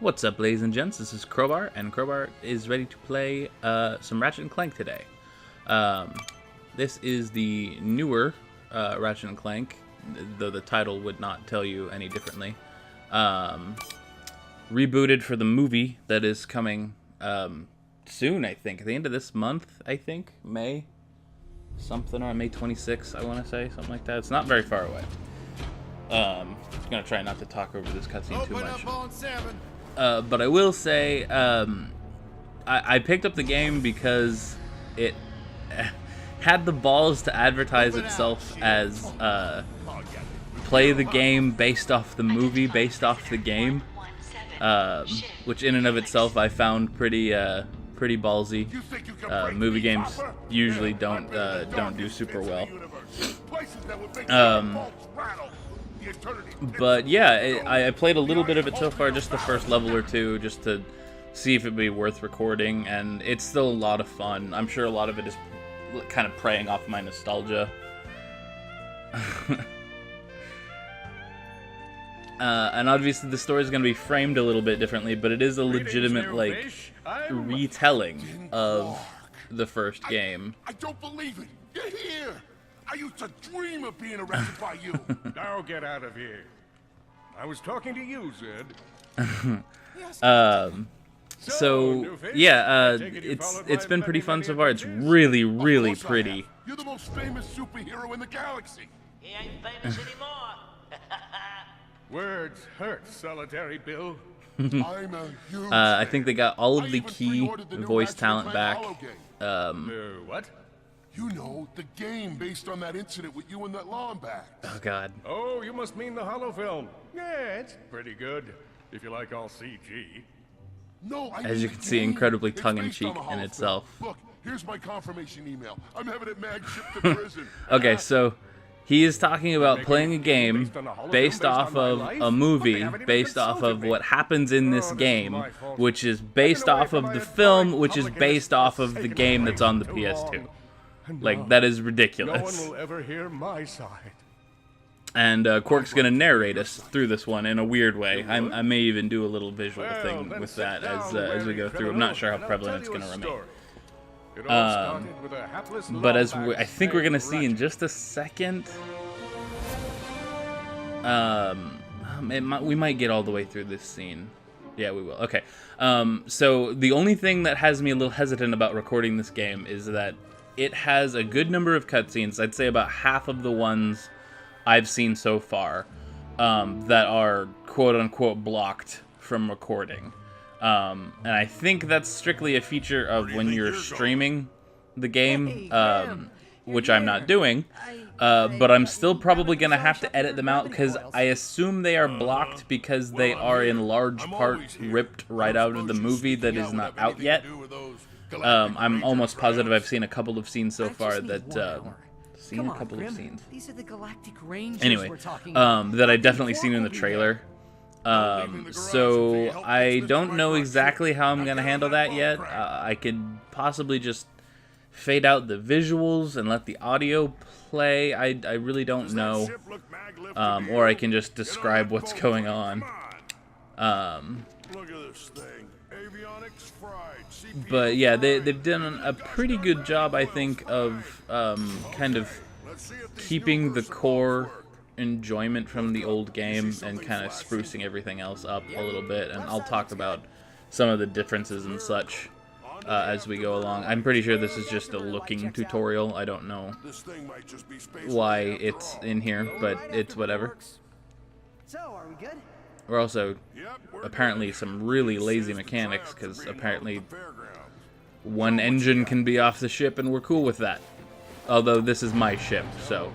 What's up, ladies and gents? This is Crowbar, and Crowbar is ready to play some Ratchet and Clank today. This is the newer Ratchet and Clank, though the title would not tell you any differently. Rebooted for the movie that is coming soon, I think. At the end of this month, I think. May? Something around May 26th, I want to say. Something like that. It's not very far away. I'm going to try not to talk over this cutscene too much. But I will say, I picked up the game because it had the balls to advertise itself as play the game based off the movie, based off the game, which in and of itself I found pretty ballsy. Movie games usually don't do super well. But yeah, I played a little bit of it so far, just the first level or two, just to see if it'd be worth recording, and it's still a lot of fun. I'm sure a lot of it is kind of preying off my nostalgia. And obviously the story is going to be framed a little bit differently, but it is a legitimate, like, retelling of the first game. I don't believe it! You're here! I used to dream of being arrested by you! Now get out of here. I was talking to you, Zed. So yeah, it's been pretty fun so far. It's really, really pretty. You're the most famous superhero in the galaxy! He ain't famous anymore. Words hurt, Solitary Bill. I'm a huge I think they got all I of the even key pre-ordered the new voice Ratchet talent and back. Clank holo game. What? You know, the game based on that incident with you and that lawn bag. Oh god. Oh, you must mean the hollow film. Yeah, it's pretty good, if you like all CG. No, I As mean you the can see, game. incredibly It's tongue-in-cheek based on a in holofilm. itself. Look, here's my confirmation email. I'm having it mag shipped to prison. Okay, so he is talking about playing a game based off of a movie, based off of what happens in this game, which is based off of the film, which is based off of the game that's on the PS2. Like, that is No one ridiculous. will ever hear my side. And Quark's going to narrate us through this one in a weird way. I may even do a little visual thing with that as we go through. I'm not sure how prevalent it's going to remain. But as I think we're going to see in just a second, we might get all the way through this scene. Yeah, we will. Okay. So the only thing that has me a little hesitant about recording this game is that it has a good number of cutscenes. I'd say about half of the ones I've seen so far that are quote-unquote blocked from recording. And I think that's strictly a feature of when you're streaming the game, which I'm not doing. But I'm still probably going to have to edit them out because I assume they are blocked because they are in large part ripped right out of the movie that is not out yet. I'm almost positive I've seen a couple of scenes so far that... These are the Galactic Rangers Anyway, we're talking that I've definitely seen in the trailer. So I don't know exactly how I'm gonna handle that yet. I could possibly just fade out the visuals and let the audio play. I really don't know. Or I can just describe what's going on. Look at this thing. Avionics fried. But yeah, they've done a pretty good job, I think, of kind of keeping the core enjoyment from the old game and kind of sprucing everything else up a little bit. And I'll talk about some of the differences and such as we go along. I'm pretty sure this is just a looking tutorial. I don't know why it's in here, but it's whatever. So, are we good? We're also apparently some really lazy mechanics, because apparently one engine can be off the ship and we're cool with that. Although this is my ship, so,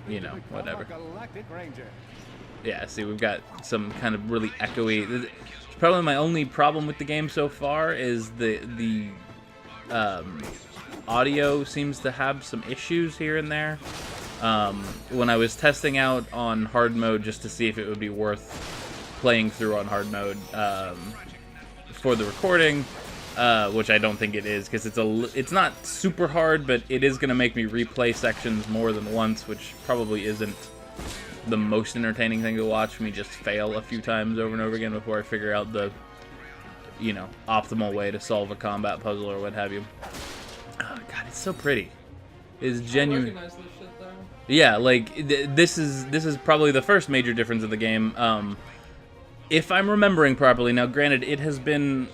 you know, whatever. Yeah, see, we've got some kind of really echoey... Probably my only problem with the game so far is the audio seems to have some issues here and there. When I was testing out on hard mode just to see if it would be worth playing through on hard mode for the recording, which I don't think it is, because it's not super hard, but it is going to make me replay sections more than once, which probably isn't the most entertaining thing to watch me just fail a few times over and over again before I figure out the, you know, optimal way to solve a combat puzzle or what have you. Oh god, it's so pretty. It's genuine. I recognize this shit though. Yeah, like this is probably the first major difference of the game. If I'm remembering properly, now granted, it has been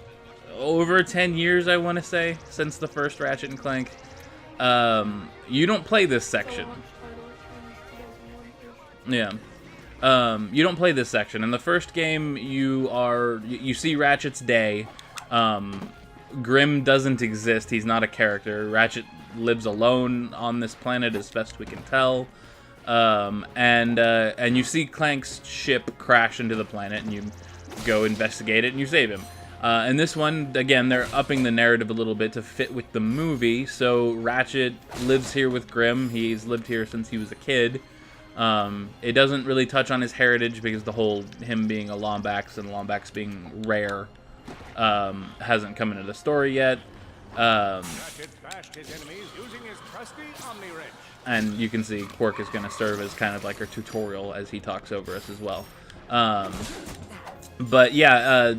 over 10 years, I want to say, since the first Ratchet and Clank. You don't play this section. Yeah. You don't play this section. In the first game, you see Ratchet's day. Grim doesn't exist. He's not a character. Ratchet lives alone on this planet as best we can tell. And you see Clank's ship crash into the planet, and you go investigate it, and you save him. And this one, again, they're upping the narrative a little bit to fit with the movie. So Ratchet lives here with Grim. He's lived here since he was a kid. It doesn't really touch on his heritage because the whole him being a Lombax and Lombax being rare hasn't come into the story yet. And you can see Quark is going to serve as kind of like our tutorial as he talks over us as well. But yeah,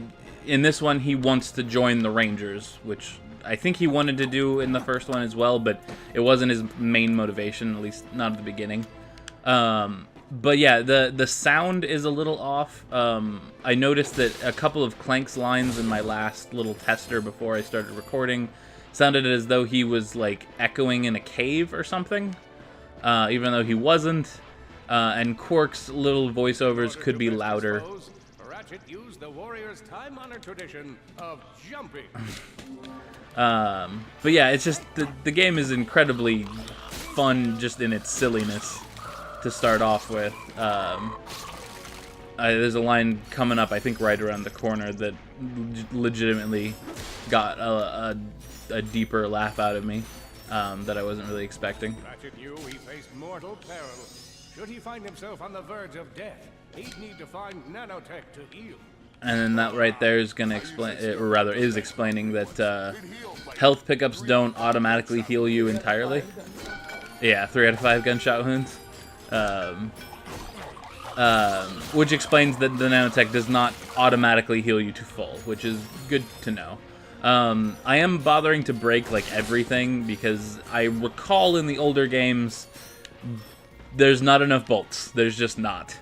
in this one he wants to join the Rangers, which I think he wanted to do in the first one as well, but it wasn't his main motivation, at least not at the beginning. But yeah, the sound is a little off. I noticed that a couple of Clank's lines in my last little tester before I started recording sounded as though he was like echoing in a cave or something, even though he wasn't. And Quark's little voiceovers could be louder. Ratchet used the warrior's time-honored tradition of jumping. But yeah, it's just the game is incredibly fun just in its silliness to start off with. There's a line coming up, I think, right around the corner that legitimately got a deeper laugh out of me that I wasn't really expecting. Ratchet knew he faced mortal peril. Should he find himself on the verge of death, he'd need to find nanotech to heal. And then that right there is going to explain, or rather is explaining that health pickups don't automatically heal you entirely. Yeah, 3 out of 5 gunshot wounds. Which explains that the nanotech does not automatically heal you to full, which is good to know. I am bothering to break like everything because I recall in the older games there's not enough bolts. There's just not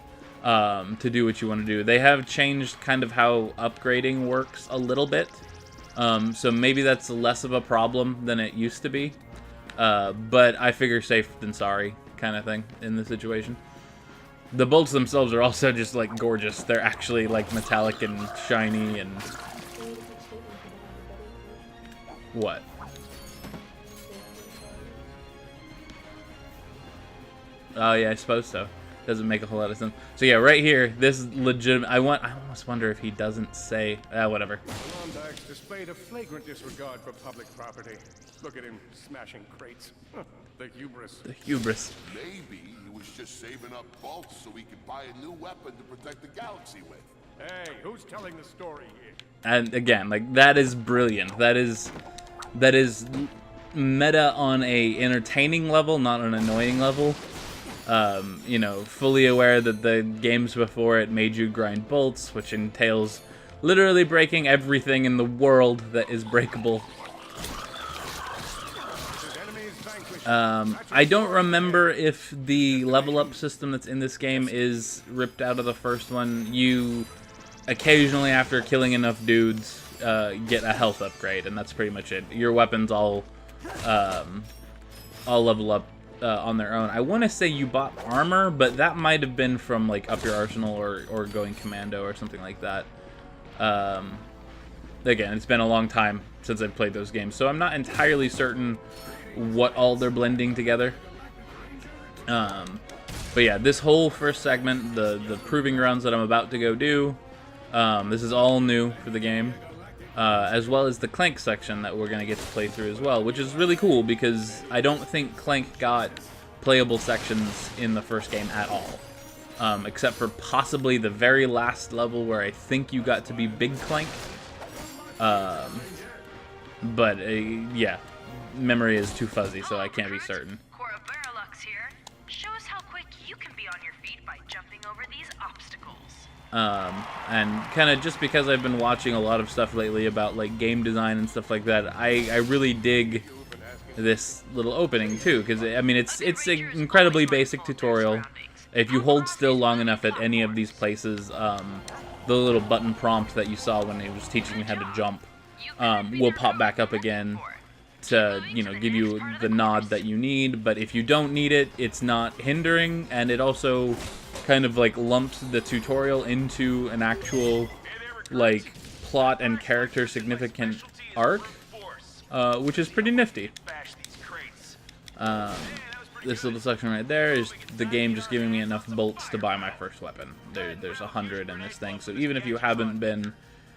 to do what you want to do. They have changed kind of how upgrading works a little bit, so maybe that's less of a problem than it used to be. But I figure safe than sorry kind of thing in this situation. The bolts themselves are also just like gorgeous. They're actually like metallic and shiny and what? Oh yeah, I suppose so. Doesn't make a whole lot of sense. So yeah, right here, this is legitimate. I almost wonder if he doesn't say whatever. Lombax displayed a flagrant disregard for public property. Look at him smashing crates. The hubris. The hubris. Maybe he was just saving up bolts so he could buy a new weapon to protect the galaxy with. Hey, who's telling the story here? And again, like that is brilliant. That is meta on a entertaining level, not an annoying level. You know, fully aware that the games before it made you grind bolts, which entails literally breaking everything in the world that is breakable. I don't remember if the level up system that's in this game is ripped out of the first one. You occasionally, after killing enough dudes, get a health upgrade, and that's pretty much it. Your weapons all level up on their own. I want to say you bought armor, but that might have been from like up your arsenal or going commando or something like that. Again, it's been a long time since I've played those games, so I'm not entirely certain what all they're blending together. But yeah, this whole first segment, the proving grounds that I'm about to go do, this is all new for the game, as well as the Clank section that we're going to get to play through as well, which is really cool because I don't think Clank got playable sections in the first game at all, except for possibly the very last level where I think you got to be Big Clank. But yeah, memory is too fuzzy, so I can't be certain. Crowbar here. Show us how quick you can be on your feet by jumping And kind of just because I've been watching a lot of stuff lately about like game design and stuff like that, I really dig this little opening too, because I mean it's an incredibly basic tutorial. If you hold still long enough at any of these places, the little button prompt that you saw when he was teaching you how to jump will pop back up again to, you know, give you the nod that you need. But if you don't need it, it's not hindering, and it also kind of like lumps the tutorial into an actual like plot and character significant arc, which is pretty nifty. This little section right there is the game just giving me enough bolts to buy my first weapon. There's 100 in this thing, so even if you haven't been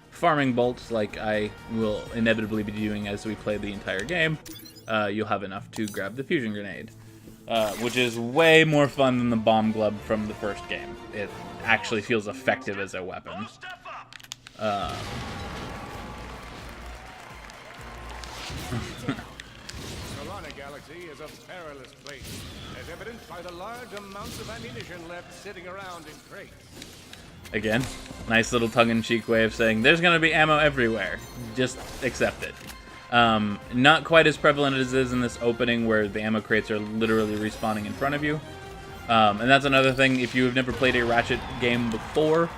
farming bolts like I will inevitably be doing as we play the entire game, you'll have enough to grab the fusion grenade, which is way more fun than the bomb glove from the first game. It actually feels effective as a weapon. Galaxy is a perilous place, as evidenced by the large amounts of ammunition left sitting around in crates. Again, nice little tongue-in-cheek way of saying there's going to be ammo everywhere. Just accept it. Not quite as prevalent as it is in this opening where the ammo crates are literally respawning in front of you. And that's another thing, if you've never played a Ratchet game before,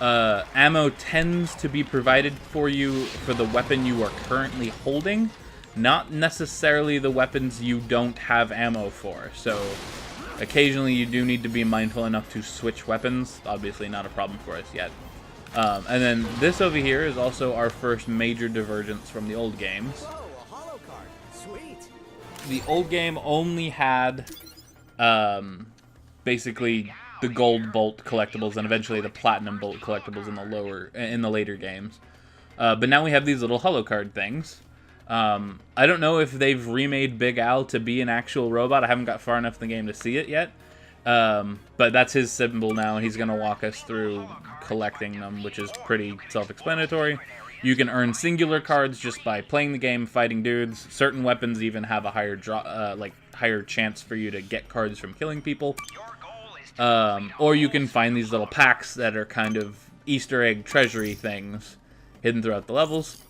ammo tends to be provided for you for the weapon you are currently holding, not necessarily the weapons you don't have ammo for. So occasionally you do need to be mindful enough to switch weapons. Obviously not a problem for us yet. And then this over here is also our first major divergence from the old games. Whoa, a holo card. Sweet. The old game only had basically the gold bolt collectibles and eventually the platinum bolt collectibles in the later games. But now we have these little holo card things. I don't know if they've remade Big Al to be an actual robot. I haven't got far enough in the game to see it yet. But that's his symbol now, and he's going to walk us through collecting them, which is pretty self-explanatory. You can earn singular cards just by playing the game, fighting dudes. Certain weapons even have a higher chance for you to get cards from killing people. Or you can find these little packs that are kind of Easter egg treasury things hidden throughout the levels.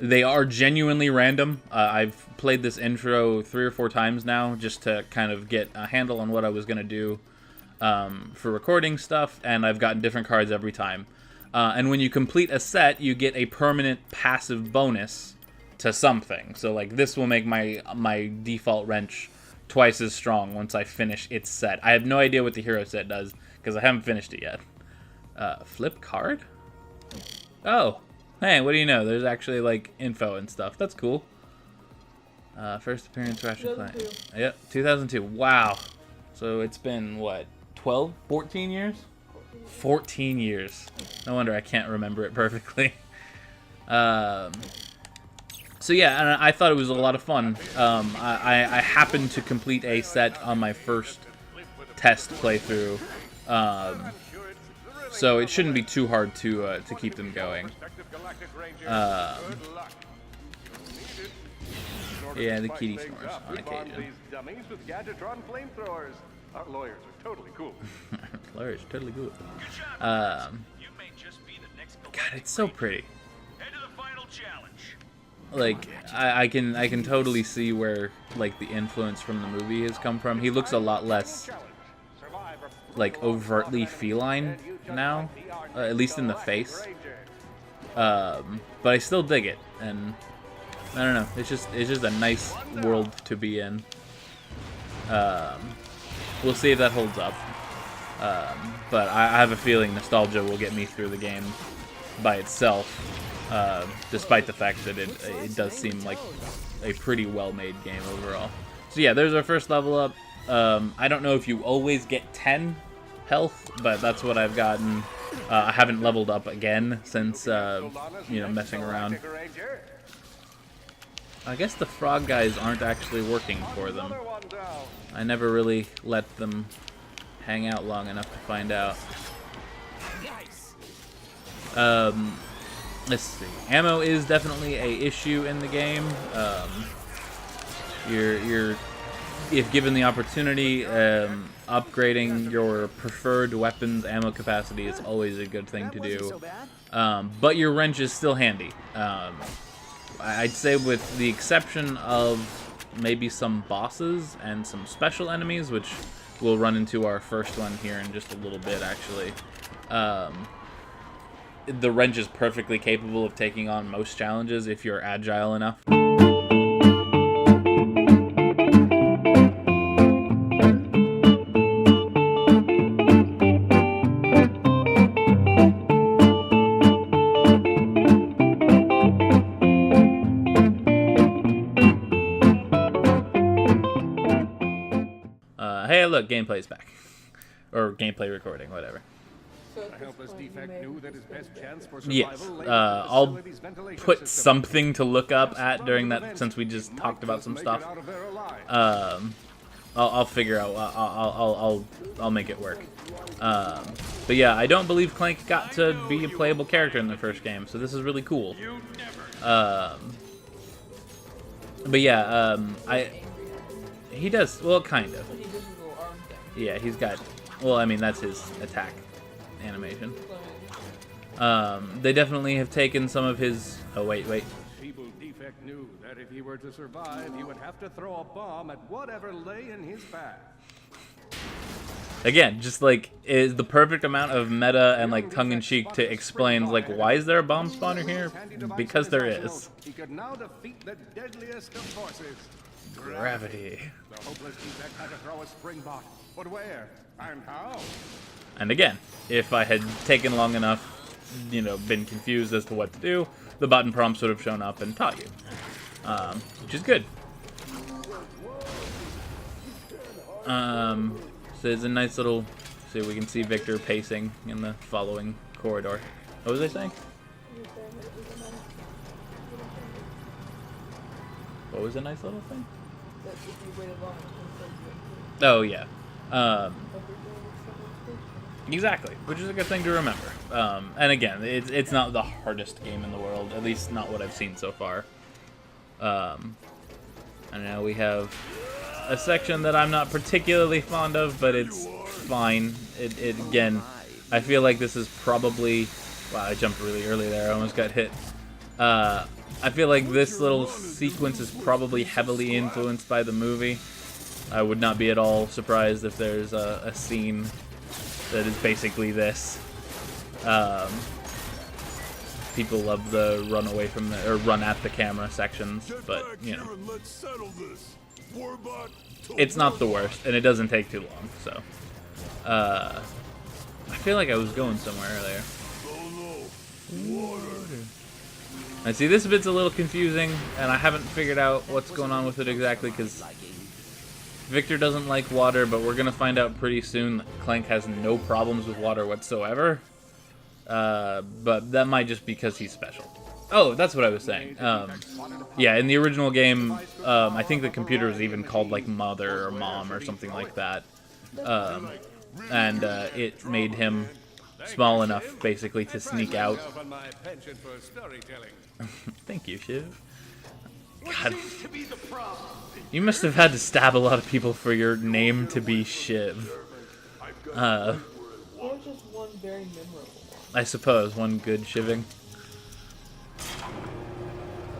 They are genuinely random. I've played this intro 3 or 4 times now just to kind of get a handle on what I was going to do for recording stuff, and I've gotten different cards every time. And when you complete a set, you get a permanent passive bonus to something. So like this will make my default wrench twice as strong once I finish its set. I have no idea what the hero set does because I haven't finished it yet. Flip card? Oh. Hey, what do you know? There's actually, like, info and stuff. That's cool. First appearance, Ratchet Clank. Yep, 2002. Wow. So it's been, what, 12? 14 years? 14 years. No wonder I can't remember it perfectly. So yeah, and I thought it was a lot of fun. I happened to complete a set on my first test playthrough. So it shouldn't be too hard to keep them going. Yeah, the kitty snores on occasion. Our lawyers are totally cool. Lawyers are totally cool. God, it's so pretty. Like I can totally see where like the influence from the movie has come from. He looks a lot less like overtly feline now, at least in the face. But I still dig it, and I don't know. It's just a nice world to be in. We'll see if that holds up. But I have a feeling nostalgia will get me through the game by itself, despite the fact that it does seem like a pretty well-made game overall. So yeah, there's our first level up. I don't know if you always get 10 health, but that's what I've gotten. I haven't leveled up again since, messing around. I guess the frog guys aren't actually working for them. I never really let them hang out long enough to find out. Let's see. Ammo is definitely a issue in the game. Your if given the opportunity, upgrading your preferred weapons ammo capacity is always a good thing to do. But your wrench is still handy. I'd say with the exception of maybe some bosses and some special enemies, which we'll run into our first one here in just a little bit, actually. The wrench is perfectly capable of taking on most challenges if you're agile enough. Hey, look, gameplay's back. Or gameplay recording, whatever. A helpless defect knew that his best chance for Yes, survival lay in the I'll facility's ventilation put system. something to look up at during that, since we just talked about some stuff. I'll figure out. I'll make it work. But yeah, I don't believe Clank got to be a playable character in the first game, so this is really cool. But yeah, he does, well, kind of. Yeah, he's got, well, I mean, that's his attack animation. They definitely have taken some of his, oh, wait. Feeble defect knew that if he were to survive, he would have to throw a bomb at whatever lay in his path. Again, just like, is the perfect amount of meta and like tongue-in-cheek to explain, like, why is there a bomb spawner here? Because there is. He could now defeat the deadliest of forces. Gravity. The hopeless defect had to throw a spring bot. But where? And how? And again, if I had taken long enough, you know, been confused as to what to do, the button prompts would have shown up and taught you. Which is good. So there's a nice little, so we can see Victor pacing in the following corridor. What was I saying? What was a nice little thing? Oh, yeah. Exactly, which is a good thing to remember. And again, it's not the hardest game in the world, at least not what I've seen so far. And now we have a section that I'm not particularly fond of, but it's fine. It again, I feel like this is probably, wow, I jumped really early there, I almost got hit. I feel like this little sequence is probably heavily influenced by the movie. I would not be at all surprised if there's a scene that is basically this. People love the run away from the, or run at the camera sections, but, you know. It's not the worst, and it doesn't take too long, so. I feel like I was going somewhere earlier. And see, this bit's a little confusing, and I haven't figured out what's going on with it exactly, because Victor doesn't like water, but we're going to find out pretty soon that Clank has no problems with water whatsoever. But that might just be because he's special. Oh, that's what I was saying. Yeah, in the original game, I think the computer was even called, like, Mother or Mom or something like that. And it made him small enough, basically, to sneak out. Thank you, Shiv. God. You must have had to stab a lot of people for your name to be Shiv. Or just one very memorable one. I suppose, one good shiving.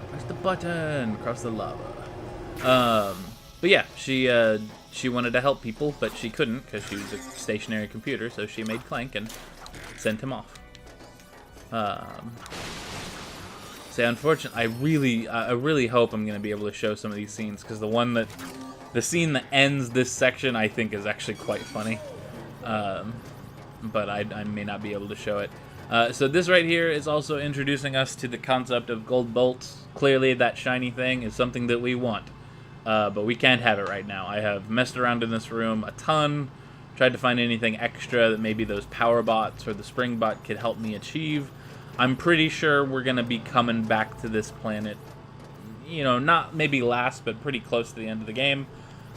Press the button, cross the lava. But yeah, she wanted to help people, but she couldn't because she was a stationary computer, so she made Clank and sent him off. So unfortunately, I really hope I'm gonna be able to show some of these scenes, because the scene that ends this section, I think, is actually quite funny. But I may not be able to show it. So this right here is also introducing us to the concept of gold bolts. Clearly, that shiny thing is something that we want, but we can't have it right now. I have messed around in this room a ton, tried to find anything extra that maybe those power bots or the spring bot could help me achieve. I'm pretty sure we're going to be coming back to this planet, you know, not maybe last, but pretty close to the end of the game.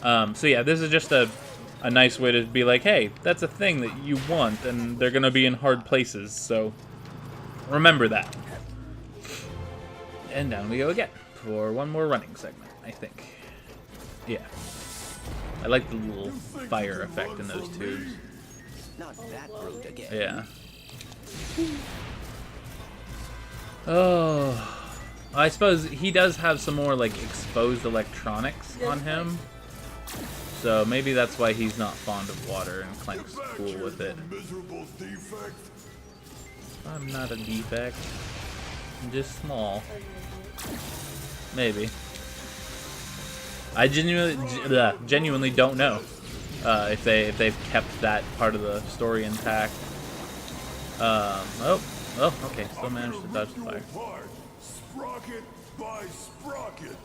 So yeah, this is just a nice way to be like, hey, that's a thing that you want, and they're going to be in hard places, so remember that. And down we go again for one more running segment, I think. Yeah. I like the little fire effect in those tubes. Not that brute again. Yeah. Oh, I suppose he does have some more like exposed electronics on him, so maybe that's why he's not fond of water and Clank's cool with it. I'm not a defect. I'm just small. Maybe. I genuinely don't know if they've kept that part of the story intact. Oh, okay. Still managed to dodge the fire. Sprocket by sprocket.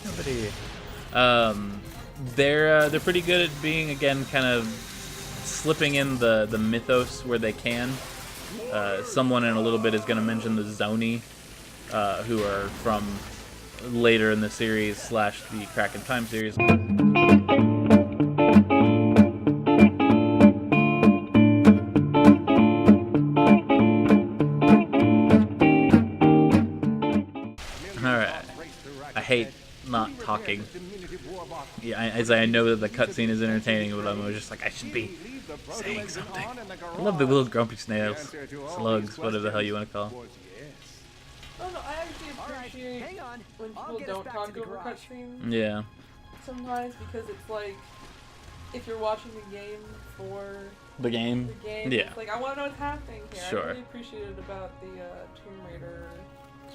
Nobody. They're pretty good at being, again, kind of slipping in the mythos where they can. Someone in a little bit is going to mention the Zoni, who are from later in the series / the Crack in Time series. I hate not talking. Yeah, I know that the cutscene is entertaining, but I'm just like, I should be saying something. I love the little grumpy snails, slugs, whatever the hell you want to call them. Oh no, I actually appreciate when people don't talk over cutscenes. Yeah. Sometimes, because it's like, if you're watching the game for the game, yeah. It's like, I want to know what's happening here. Sure. I really appreciated about the Tomb Raider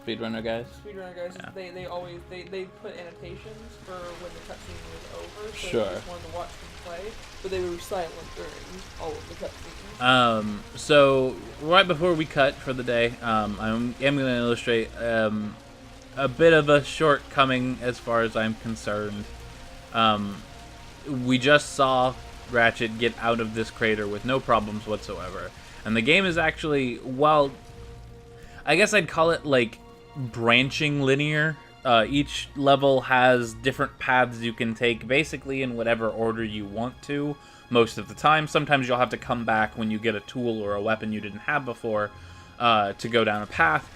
Speedrunner guys. Yeah. They always put annotations for when the cutscene was over, so sure. you just wanted to watch them play, but they were silent during all of the cutscenes. So right before we cut for the day, I'm going to illustrate a bit of a shortcoming as far as I'm concerned. We just saw Ratchet get out of this crater with no problems whatsoever, and the game is actually, well, I guess I'd call it like branching linear. Each level has different paths you can take, basically in whatever order you want to, most of the time. Sometimes you'll have to come back when you get a tool or a weapon you didn't have before to go down a path,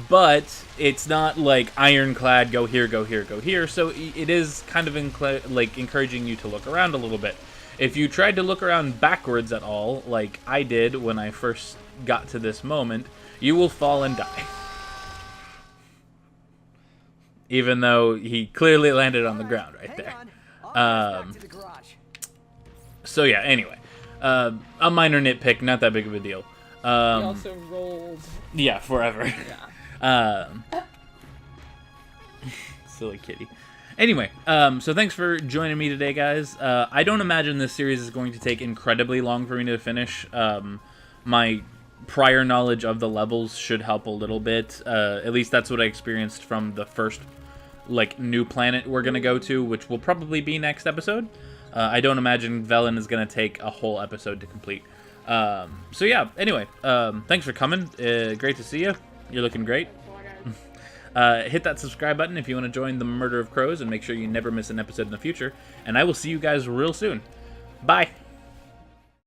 but it's not like ironclad, go here, go here, go here, so it is kind of encouraging you to look around a little bit. If you tried to look around backwards at all, like I did when I first got to this moment, you will fall and die. Even though he clearly landed on the ground right there. So yeah, anyway. A minor nitpick, not that big of a deal. He also rolled. Yeah, forever. Yeah. Silly kitty. Anyway, so thanks for joining me today, guys. I don't imagine this series is going to take incredibly long for me to finish. My prior knowledge of the levels should help a little bit. At least that's what I experienced from the first new planet we're going to go to, which will probably be next episode. I don't imagine Velen is going to take a whole episode to complete. So yeah, anyway, thanks for coming. Great to see you. You're looking great. Hit that subscribe button if you want to join the Murder of Crows and make sure you never miss an episode in the future. And I will see you guys real soon. Bye.